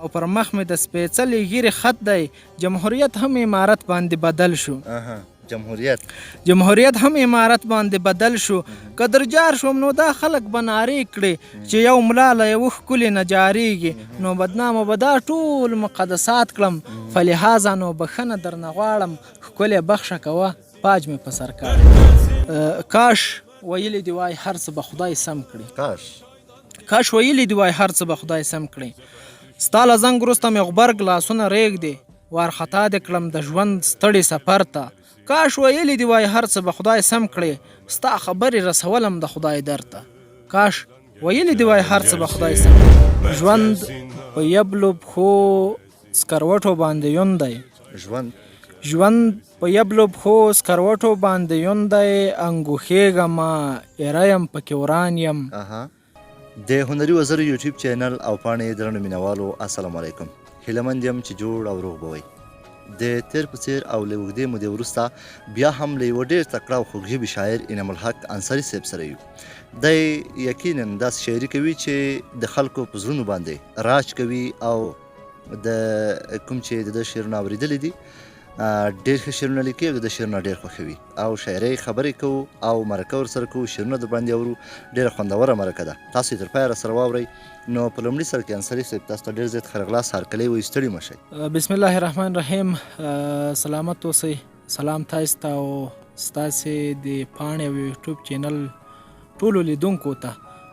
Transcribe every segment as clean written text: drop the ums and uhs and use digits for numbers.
او پر مخ مې د سپېڅلي ږیرې خط دی. جمهوریت هم امارت باندې بدل شو. جمهوریت هم امارت باندې بدل شو. که درجار شوم نو دا خلک به نارې کړي چې یو ملا له یوه ښکلي نه جارېږي، نو بدنامه به دا ټول مقدسات کړم. فلهذا نو بښنه درنه غواړم، ښکلې بخښه کوه، پاج مې په سر کاږي. کاش ویلی دی وای هر څه به خدای سم کړي. کاش ویلی دی وای هر څه به خدای سم کړي. ستا له زنګ وروسته مې غبرګ لاسونه ریږدي، وارخطا دې کړم د ژوند ستړي سفر ته. کاش ویلی دی وای هر څه به خدای سم کړي، ستا خبرې رسولم د خدای در ته. کاش ویلی دی وای هر څه به خدای سم کړي. ژوند په یبلو پښو سکروټو باندې یون دی. ژوند په یبلو پښو سکروټو باندې یون دی، انګوښېږمه ایره یم پکې وران یم. د هنري وزر یوټیوب چینل او پاڼې درنو مینوالو السلام علیکم. هیلهمند یم چې جوړ او روغ به وئ. د تیر په څیر او له اوږدې مودې وروسته بیا هم له یوه ډېر تکړه او خوږژبي شاعر انعام الحق انصاري صاحب سره یو. دی یقینا داسې شاعري کوي چې د خلکو په زړونو باندې راج کوي او د کوم چې د ده شعرونه اورېدلي دي ډېر ښه شعرونه لیکي او د ده شعرونه ډېر خوښوي او شاعرۍ خبرې کوو او مرکه ورسره کوو، شعرونه در باندې اورو. ډېره خوندوره مرکه ده، تاسو یې تر پایه راسره واورئ. نو په لومړي سر کې انصاري صاحب تاسو ته ډېر زیات خرغلاس هرکلی وایي، ستړي مه شئ. بسم الله الرحمن الرحیم. سلامت اوسئ. سلام تاسو ته او ستاسې د پاڼې او یوټیوب چینل ټولو لیدونکو ته.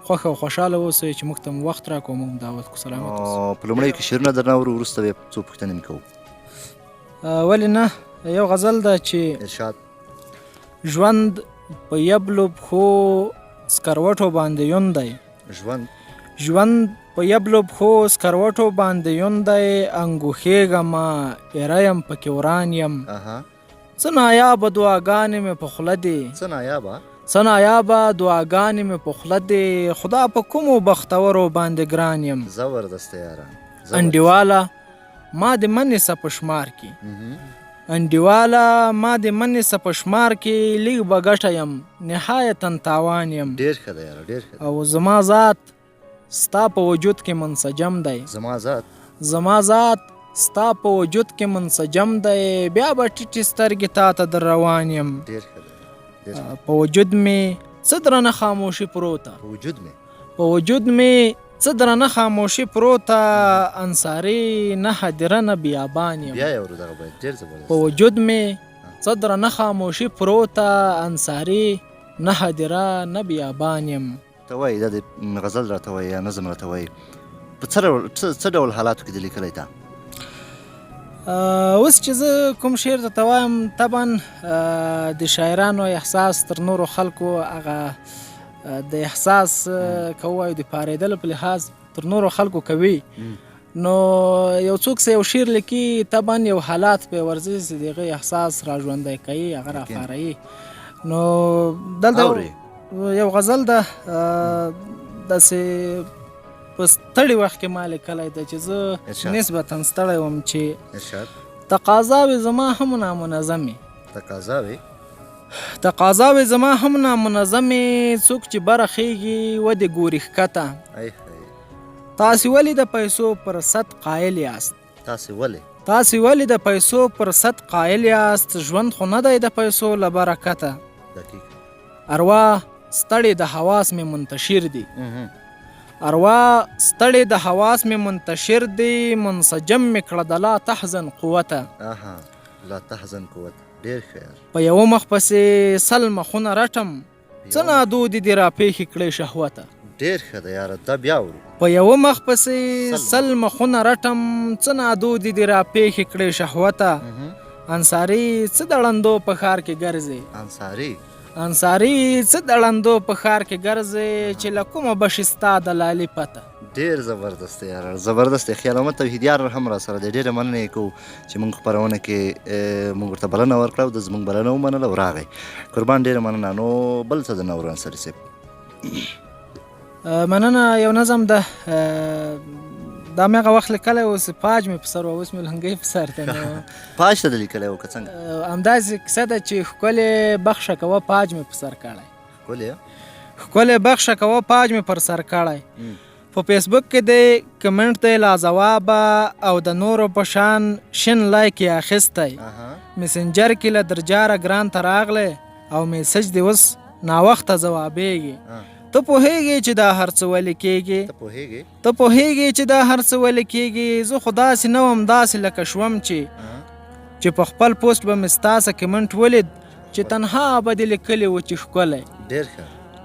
خوښ او خوشحاله اوسئ چې موږ ته مو وخت راکړو، موږ دعوت کړو. سلامت اوسئ. په لومړیو کې شعرونه درنه اورو، وروسته بیا څو پوښتنې مې کوو. ولې نه، یو غزل ده چې ارشاد. ژوند په یبلو پښو سکروټو باندې یون دی. ژوند په یبلو پښو سکروټو باندې یون دی، انګوښېږمه ایره یم پکې وران یم. څه نایابه دعاګانې مې په خوله دي، څه نایابه دعاګانې مې په خوله دي، خدا په کومو بختورو باندې ګران یم. زبردسته یاره. انډیواله ما د منې څه په شمار کې، انډیواله ما د منې څه په شمار کې، لږ به ګټه یم نهایتا تاوان یم. ډېر ښه دی یاره، ډېر ښه دی. او زما ذات ستا په وجود کې منسجم دی. زما ذات ستا په وجود کې منسجم دی، بیا به ټیټې سترګې تا ته در روان یم. ډېر ښه دی. په وجود مې څه درنه خاموشي پروته، په وجود مې څه درنه خاموشي پروته، انصاري نه هدیره نه بیابان یم. په وجود مې څه درنه خاموشي پروته، انصاري نه هدیره نه بیابان یم. ته وایي دا د غزل راته وایي یا نظم راته وایي په څه ډول حالاتو کې دې لیکلی تا؟ اوس چې زه کوم شعر درته وایم، طبعا د شاعرانو احساس تر نورو خلکو هغه د احساس که ووایو د پارېدلو په لحاظ تر نورو خلکو کوي. نو یو څوک څه یو شعر لیکي، طبعا یو حالات پې ورځي چې د هغې احساس را ژوندی کوي، هغه راپاروي. نو دلته یو غزل ده داسې په ستړي وخت کې ما لیکلی ده چې زه نسبتا ستړی وم چې تقاضاوې زما هم نامنظمې، تقاضاوې زما هم نامنظمې، څوک چې بره خیږي ودې ګوري ښکته. تاسې ولې د پیسو پر صد قایل یاست، تاسې ولې د پیسو پر صد قایل یاست، ژوند خو نه دی د پیسو له برکته. اروا ستړې د حواس مې منتشر دي، اروا ستړې د حواس مې منتشر دي، منسجم مې کړه د لا تحزن قوته. لا تحزن قوت ډېر ښه یار. په یوه مخ پسې سل مخونه رټم، څه نادودې دې راپېښې کړې شهوته. ډېر ښه ده یاره، دا بیا ورو. په یوه مخ پسې سل مخونه رټم، څه نادودې دې راپېښې کړې شهوته. انصاري څه د ړندو په ښار کې ګرځې، انصاري څه د ړندو په ښار کې ګرځې، چې له کومه بشي ستا د لالي پته. ډېر زبردست یاره، زبردست. خیال محمد توحیدیار هم را سره دی، ډېره مننه یې کوو چې موږ خپرونه کې موږ ورته بلنه ورکړه او د زموږ بلنه ومنله او راغی. قربان ډېره مننه. نو بل څه درنه اورو انصاري صاحب؟ مننه. یو نظم ده، دا مې هغه وخت لیکلی و، پاج مې په سر و، اوس مې لنګۍ په سر ده. پاج ته دې لیکلی و که څنګه؟ همداسې کیسه ده چې ښکلې بخښه کوه پاج مې په سر کړی، ښکلې بخښه کوه پاج مې پر سر کړی، په فیسبوک کې دی کمنټ دی لاځوابه او د نورو په شان شین لایک یې اخیستی مسنجر کې له درجاره ګران ته راغلی او میسج دی اوس ناوخته ځوابیږي ته پوهیږې چې دا هر څه ولې کیږي ته پوهیږې چې دا هر څه ولې کیږي زه خو داسې نه وم داسې لکه شوم چې په خپل پوسټ به مې ستاسې کمنټ ولید چې تنها به دې لیکلی و چې ښکلی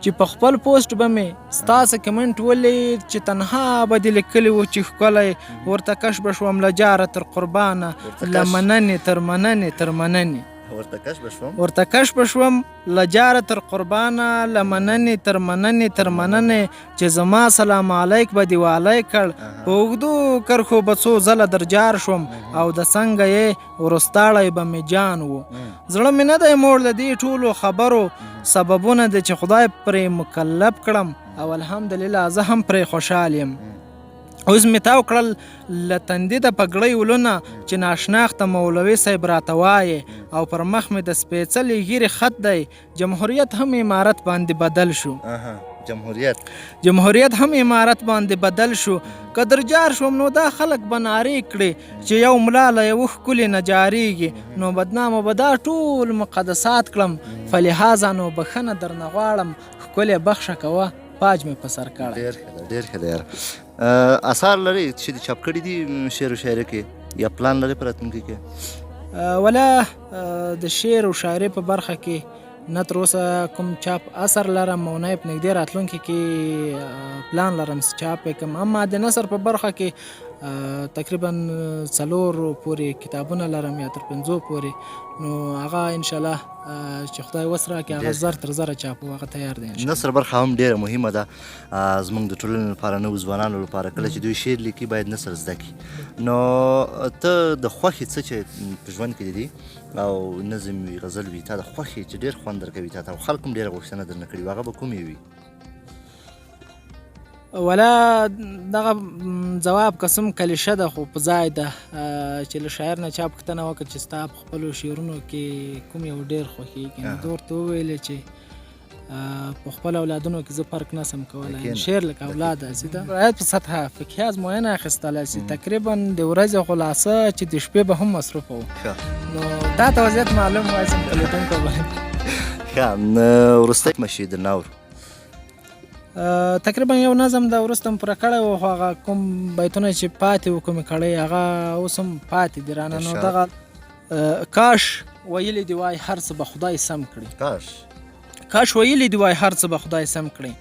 چې په خپل پوسټ به مې ستاسې کمنټ ولید چې تنها به دې لیکلی و چې ښکلی ورته کش به شوم له جاره تر قربانه له مننې تر مننې تر مننې ورته کش به شوم له جاره تر قربانه له مننې تر مننې تر مننې چې زما سلام علیک به دې والی کړ په اوږدو کرښو به څو ځله در جار شوم او د څنګه یې وروستاړی به مې جان و زړه مې نه دی موړ له دې ټولو خبرو سببونه دی چې خدای پرې مکلف کړم او الحمدلله زه هم پرې خوشحال یم اوس مې تاو کړل له تندي د پګړۍ ولونه چې ناشناخته مولوي صاحب راته وایې او پر مخ مې د سپېڅلي ږیرې خط دی جمهوریت هم امارت باندې بدل شو جمهوریت هم امارت باندې بدل شو که درجار شوم نو دا خلک به نارې کړي چې یو ملا له یوه ښکلي نه جاریږي نو بدنامه به دا ټول مقدسات کړم فلهذا نو بښنه درنه غواړم ښکلې بخښه کوه پاج مې په سر کړی ډېر ښه دی یار اثار لري چې د چاپ کړي دي شعر و شاعري کې یا پلان لري په راتلونکي کې ولا د شعر و شاعري په برخه کې نه تر اوسه کوم چاپ اثر لرم او نه یې په نږدې راتلونکي کې پلان لرم چې چاپ یې کړم اما د نثر په برخه کې تقریبا 4 پورې کتابونه لرم یا تر 5 پورې نو هغه انشاءالله چې خدای وس راکړي هغه زر تر زره چاپو هغه تیار دی نثر برخه هم ډېره مهمه ده زموږ د ټولنې لپاره نوو ځوانانو لپاره کله چې دوی شعر لیکي باید نثر زده کړي نو ته د خوښې څه چې په ژوند کې دي او نظم وي غزل وي تا د خوښې چې ډېر خوند درکوي تا ته او خلک هم ډېره غوښتنه درنه کړي هغه به کومې وي ولا دغه ځواب قسم کلیشه ده خو په ځای ده چې له شاعر نه چا پوښتنه وکړه چې ستا په خپلو شعرونو کې کوم یو ډېر خوښېږي نو ده ورته وویلې چې په خپل اولادونو کې زه فرق نسم کولی شعر لکه اولاد هسې ده باید په سطحه فقهي ازموینه اخیستلی سي تقریبا د ورځې خلاصه چې د شپې به هم مصروفه وو نو تا ته وضعیت معلوم وایي چې په لیدونکو باندې ښه وروستی مشي د نور تقریبا یو نظم د وروسته م پوره کړی و خو هغه کوم بیتونه چې پاتې و کومې کړی هغه اوس هم پاتې دي رانه نو دغه کاش ویلی دی وای هر څه به خدای سم کړي کاش ویلی دی وای هر څه به خدای سم کړي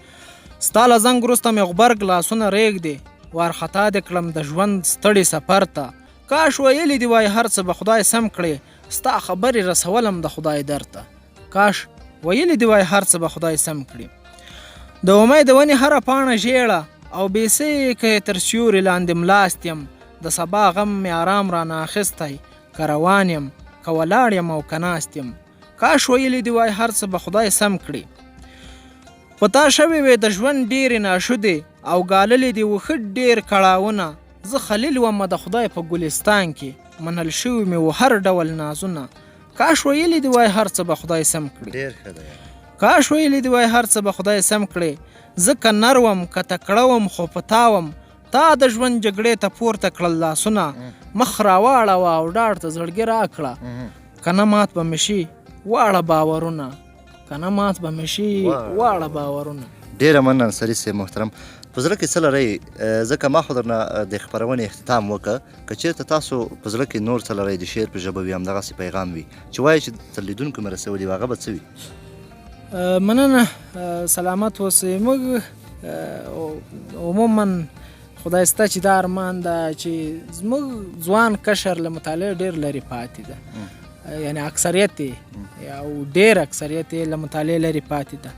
ستا له زنګ وروسته مې غبرګ لاسونه ریږدي وارخطا دې کړم د ژوند ستړي سفر ته کاش ویلی دی وای هر څه به خدای سم کړي ستا خبرې رسولم د خدای در ته کاش ویلی دی وای هر څه به خدای سم کړي د امید ونې هره پاڼه ژیړه او بېسې که تر سیوري لاندې ملاست یم د سبا غم مې آرام رانه اخیستی که روان یم که ولاړ یم او که ناست یم کاش ویلی دی وای هر څه به خدای سم کړي په تا شوې وې د ژوند ډېرې ناشودې او ګاللې دي وښه ډېر کړاوونه زه خلیل ومه د خدای په ګلستان کې منل شوي مې و هر ډول نازونه کاش ویلی دی وای هر څه به خدای سم کړي کاش ویلی دی وای هر څه به خدای سم کړي زه که نر وم که تکړه وم خو په تا وم تا د ژوند جګړې ته پورته کړل لاسونه مخ راواړوه او ډاډ ته زړګي راکړه که نه مات به مې شي واړه باورونه که نه مات به مې شي واړه باورونه ډېره مننه انصاري صاحب محترم په زړه کې څه لرئ ځکه ما خو درنه د خپرونې اختتام وکړه که چېرته تاسو په زړه کې نور څه لرئ د شعر په ژبه وي همدغسې پیغام وي چې وایي چې تر لیدونکو مې رسولي وي هغه به څه وي مننه سلامت اوسئ موږ عموما خدای سته چې دا ارمان ده چې زموږ ځوان کشر له مطالعې ډېر لرې پاتې ده یعنی اکثریت یې او ډېر اکثریت یې له مطالعې لرې پاتې ده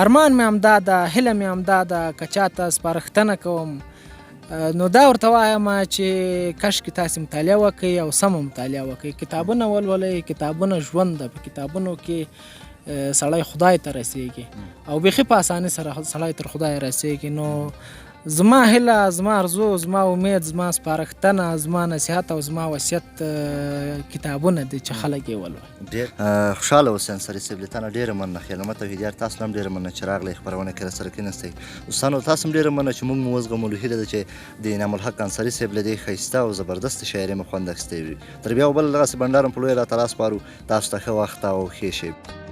ارمان مې همدا ده هیله مې همدا ده که چاته سپارښتنه کوم نو دا ورته وایم چې کاشکې تاسې مطالعه وکړئ او سمه مطالعه وکړئ کتابونه ولولئ کتابونه ژوند ده په کتابونو کې سړی خدای ته رسیږي او بیخي په اسانۍ سره سړی تر خدای رسیږي نو زما هیله، زما ارزو، زما امید، زما سپارښتنه، زما نصیحت او زما وصیت کتابونه دي چې خلک یې ولولي. ډېر خوشحاله اوسئ انصاري صاحب، له تا نه ډېره مننه. خیر محمد توحیدیار، تاسو نه هم ډېره مننه چې راغلی خپرونه کې راسره کېناستئ. دوستانو تاسو هم ډېره مننه چې موږ مو وزغملو. هیله ده چې د انعام الحق انصاري صاحب له دې ښایسته او زبردست شاعرۍ مو خوند اخیستی وي. تر بیا او بله دغسې بنډار هم په لویه الله تعالی سپارو. تاسو ته ښه وخت او ښې شیبې.